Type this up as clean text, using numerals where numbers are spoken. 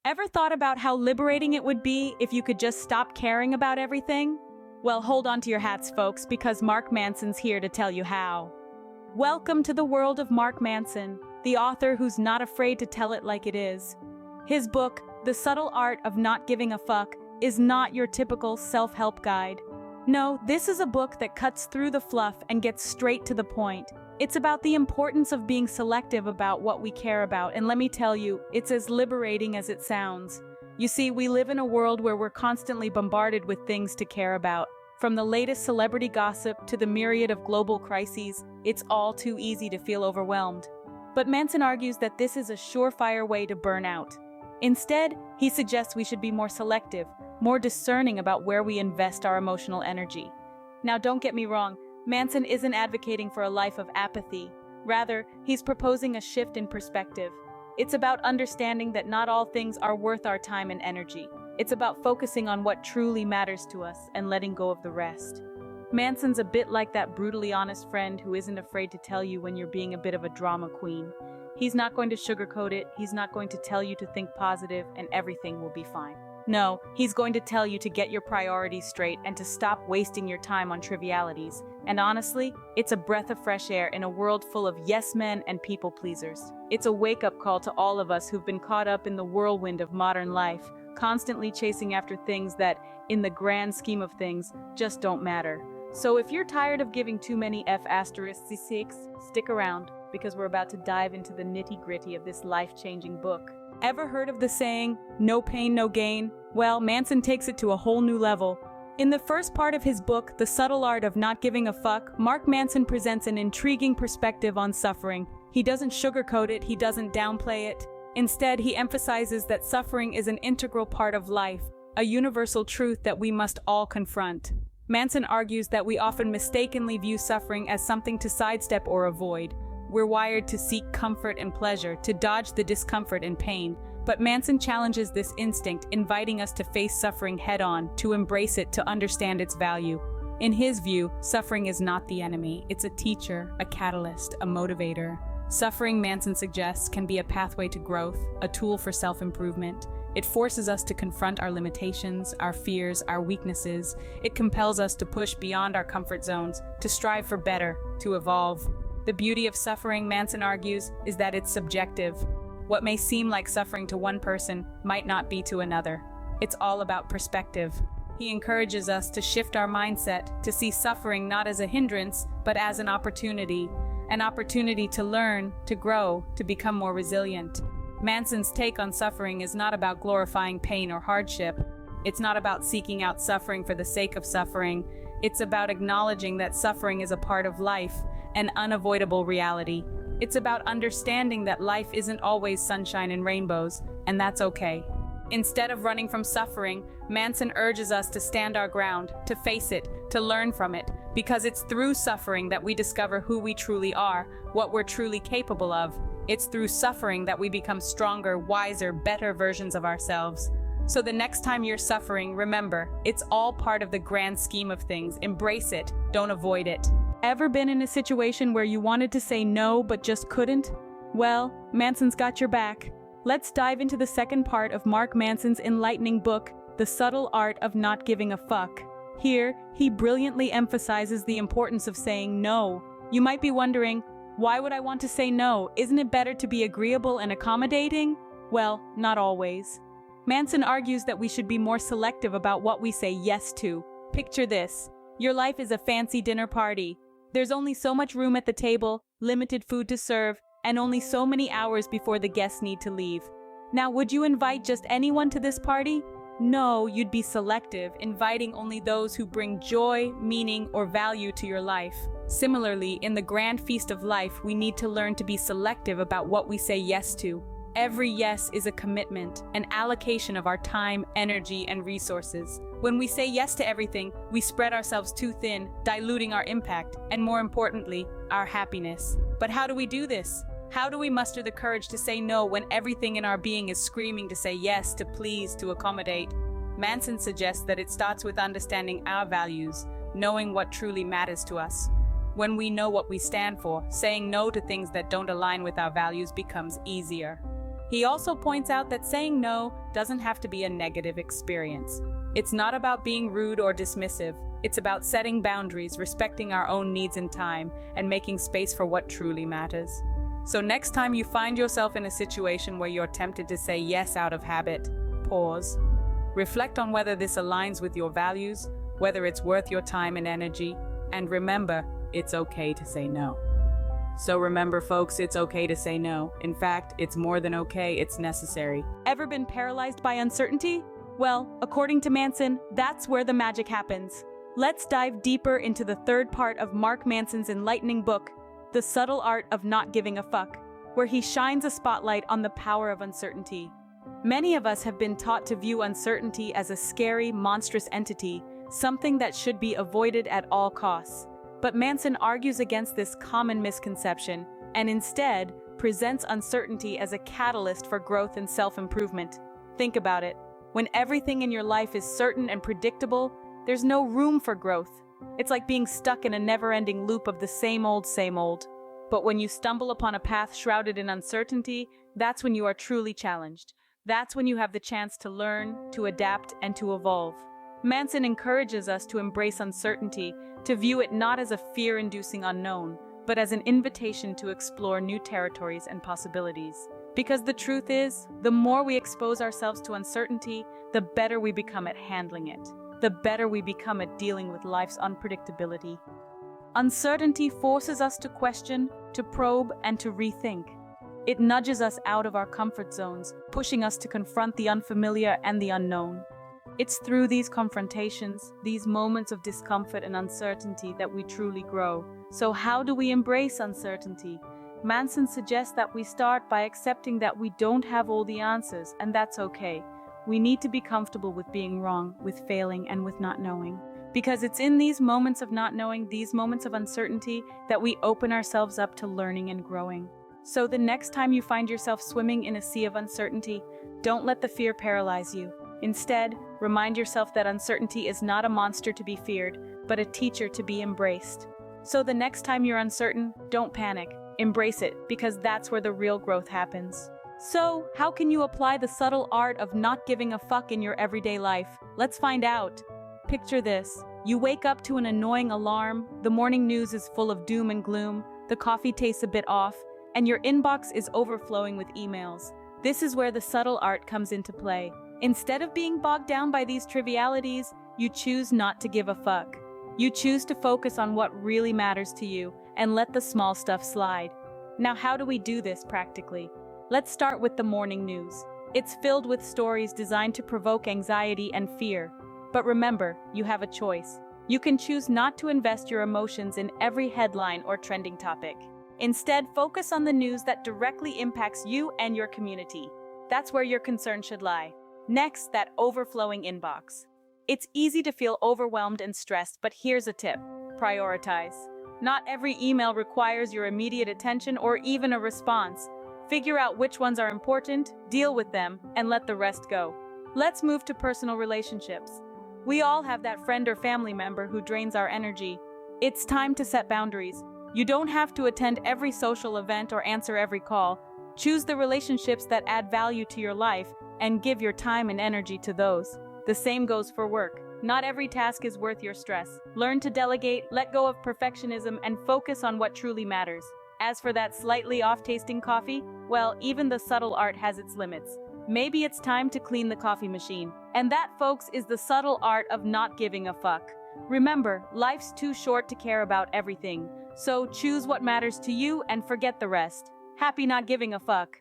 Ever thought about how liberating it would be if you could just stop caring about everything? Well, hold on to your hats, folks, because Mark Manson's here to tell you how. Welcome to the world of Mark Manson, the author who's not afraid to tell it like it is. His book, The Subtle Art of Not Giving a Fuck, is not your typical self-help guide. No, this is a book that cuts through the fluff and gets straight to the point. It's about the importance of being selective about what we care about, and let me tell you, it's as liberating as it sounds. You see, we live in a world where we're constantly bombarded with things to care about. From the latest celebrity gossip to the myriad of global crises, it's all too easy to feel overwhelmed. But Manson argues that this is a surefire way to burn out. Instead, he suggests we should be more selective, more discerning about where we invest our emotional energy. Now, don't get me wrong, Manson isn't advocating for a life of apathy. Rather, he's proposing a shift in perspective. It's about understanding that not all things are worth our time and energy. It's about focusing on what truly matters to us and letting go of the rest. Manson's a bit like that brutally honest friend who isn't afraid to tell you when you're being a bit of a drama queen. He's not going to sugarcoat it, he's not going to tell you to think positive and everything will be fine. No, he's going to tell you to get your priorities straight and to stop wasting your time on trivialities. And honestly, it's a breath of fresh air in a world full of yes men and people pleasers. It's a wake-up call to all of us who've been caught up in the whirlwind of modern life, constantly chasing after things that, in the grand scheme of things, just don't matter. So if you're tired of giving too many F***s, stick around, because we're about to dive into the nitty-gritty of this life-changing book. Ever heard of the saying, no pain, no gain? Well, Manson takes it to a whole new level. In the first part of his book, The Subtle Art of Not Giving a Fuck, Mark Manson presents an intriguing perspective on suffering. He doesn't sugarcoat it, he doesn't downplay it. Instead, he emphasizes that suffering is an integral part of life, a universal truth that we must all confront. Manson argues that we often mistakenly view suffering as something to sidestep or avoid. We're wired to seek comfort and pleasure, to dodge the discomfort and pain. But Manson challenges this instinct, inviting us to face suffering head-on, to embrace it, to understand its value. In his view, suffering is not the enemy. It's a teacher, a catalyst, a motivator. Suffering, Manson suggests, can be a pathway to growth, a tool for self-improvement. It forces us to confront our limitations, our fears, our weaknesses. It compels us to push beyond our comfort zones, to strive for better, to evolve. The beauty of suffering, Manson argues, is that it's subjective. What may seem like suffering to one person might not be to another. It's all about perspective. He encourages us to shift our mindset, to see suffering not as a hindrance, but as an opportunity to learn, to grow, to become more resilient. Manson's take on suffering is not about glorifying pain or hardship. It's not about seeking out suffering for the sake of suffering. It's about acknowledging that suffering is a part of life, an unavoidable reality. It's about understanding that life isn't always sunshine and rainbows, and that's okay. Instead of running from suffering, Manson urges us to stand our ground, to face it, to learn from it, because it's through suffering that we discover who we truly are, what we're truly capable of. It's through suffering that we become stronger, wiser, better versions of ourselves. So the next time you're suffering, remember, it's all part of the grand scheme of things. Embrace it, don't avoid it. Ever been in a situation where you wanted to say no but just couldn't? Well, Manson's got your back. Let's dive into the second part of Mark Manson's enlightening book, The Subtle Art of Not Giving a Fuck. Here, he brilliantly emphasizes the importance of saying no. You might be wondering, why would I want to say no? Isn't it better to be agreeable and accommodating? Well, not always. Manson argues that we should be more selective about what we say yes to. Picture this. Your life is a fancy dinner party. There's only so much room at the table, limited food to serve, and only so many hours before the guests need to leave. Now, would you invite just anyone to this party? No, you'd be selective, inviting only those who bring joy, meaning, or value to your life. Similarly, in the grand feast of life, we need to learn to be selective about what we say yes to. Every yes is a commitment, an allocation of our time, energy, and resources. When we say yes to everything, we spread ourselves too thin, diluting our impact, and more importantly, our happiness. But how do we do this? How do we muster the courage to say no when everything in our being is screaming to say yes, to please, to accommodate? Manson suggests that it starts with understanding our values, knowing what truly matters to us. When we know what we stand for, saying no to things that don't align with our values becomes easier. He also points out that saying no doesn't have to be a negative experience. It's not about being rude or dismissive. It's about setting boundaries, respecting our own needs and time, and making space for what truly matters. So next time you find yourself in a situation where you're tempted to say yes out of habit, pause. Reflect on whether this aligns with your values, whether it's worth your time and energy, and remember, it's okay to say no. So remember, folks, it's okay to say no. In fact, it's more than okay, it's necessary. Ever been paralyzed by uncertainty? Well, according to Manson, that's where the magic happens. Let's dive deeper into the third part of Mark Manson's enlightening book, The Subtle Art of Not Giving a Fuck, where he shines a spotlight on the power of uncertainty. Many of us have been taught to view uncertainty as a scary, monstrous entity, something that should be avoided at all costs. But Manson argues against this common misconception and instead presents uncertainty as a catalyst for growth and self-improvement. Think about it. When everything in your life is certain and predictable, there's no room for growth. It's like being stuck in a never-ending loop of the same old, same old. But when you stumble upon a path shrouded in uncertainty, that's when you are truly challenged. That's when you have the chance to learn, to adapt, and to evolve. Manson encourages us to embrace uncertainty, to view it not as a fear-inducing unknown, but as an invitation to explore new territories and possibilities. Because the truth is, the more we expose ourselves to uncertainty, the better we become at handling it. The better we become at dealing with life's unpredictability. Uncertainty forces us to question, to probe, and to rethink. It nudges us out of our comfort zones, pushing us to confront the unfamiliar and the unknown. It's through these confrontations, these moments of discomfort and uncertainty, that we truly grow. So how do we embrace uncertainty? Manson suggests that we start by accepting that we don't have all the answers, and that's okay. We need to be comfortable with being wrong, with failing, and with not knowing. Because it's in these moments of not knowing, these moments of uncertainty, that we open ourselves up to learning and growing. So the next time you find yourself swimming in a sea of uncertainty, don't let the fear paralyze you. Instead, remind yourself that uncertainty is not a monster to be feared, but a teacher to be embraced. So the next time you're uncertain, don't panic. Embrace it, because that's where the real growth happens. So, how can you apply the subtle art of not giving a fuck in your everyday life? Let's find out. Picture this. You wake up to an annoying alarm, the morning news is full of doom and gloom, the coffee tastes a bit off, and your inbox is overflowing with emails. This is where the subtle art comes into play. Instead of being bogged down by these trivialities, you choose not to give a fuck. You choose to focus on what really matters to you and let the small stuff slide. Now, how do we do this practically? Let's start with the morning news. It's filled with stories designed to provoke anxiety and fear. But remember, you have a choice. You can choose not to invest your emotions in every headline or trending topic. Instead, focus on the news that directly impacts you and your community. That's where your concern should lie. Next, that overflowing inbox. It's easy to feel overwhelmed and stressed, but here's a tip. Prioritize. Not every email requires your immediate attention or even a response. Figure out which ones are important, deal with them, and let the rest go. Let's move to personal relationships. We all have that friend or family member who drains our energy. It's time to set boundaries. You don't have to attend every social event or answer every call. Choose the relationships that add value to your life and give your time and energy to those. The same goes for work. Not every task is worth your stress. Learn to delegate, let go of perfectionism, and focus on what truly matters. As for that slightly off-tasting coffee, well, even the subtle art has its limits. Maybe it's time to clean the coffee machine. And that, folks, is the subtle art of not giving a fuck. Remember, life's too short to care about everything. So choose what matters to you and forget the rest. Happy not giving a fuck.